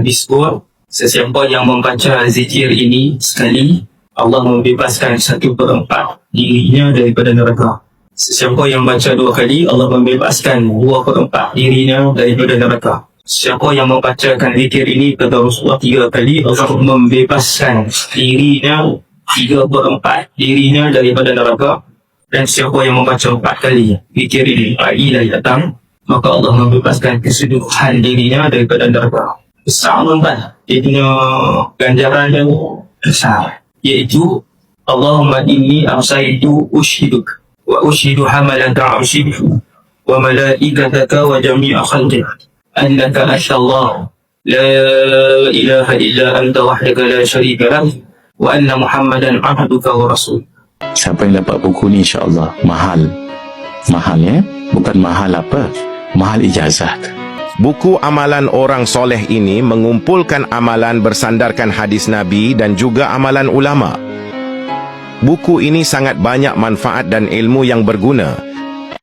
Disebut, sesiapa yang membaca zikir ini sekali, Allah membebaskan 1/4 dirinya daripada neraka. Sesiapa yang baca 2 kali, Allah membebaskan 2/4 dirinya daripada neraka. Siapa yang membacakan zikir ini kepada Rasulullah 3 kali, Allah membebaskan dirinya 3/4 dirinya daripada neraka. Dan siapa yang membaca 4 kali zikir ini pagi dan datang, maka Allah membebaskan keseluruhan dirinya daripada neraka. Besar tuan-tuan, dia punya ganjaran yang besar, iaitu Allahumma inni arsaitu ushiduk wa ushidu hamalaka arshik wa malaikataka wa jami'a khalqik annaka Allah la ilaha illa anta wahdaka la syarika lak wa anna Muhammadan abduka wa rasul. Siapa yang dapat buku ni insya-Allah mahal ya, bukan mahal apa, mahal ijazah. Buku amalan orang soleh ini mengumpulkan amalan bersandarkan hadis Nabi dan juga amalan ulama. Buku ini sangat banyak manfaat dan ilmu yang berguna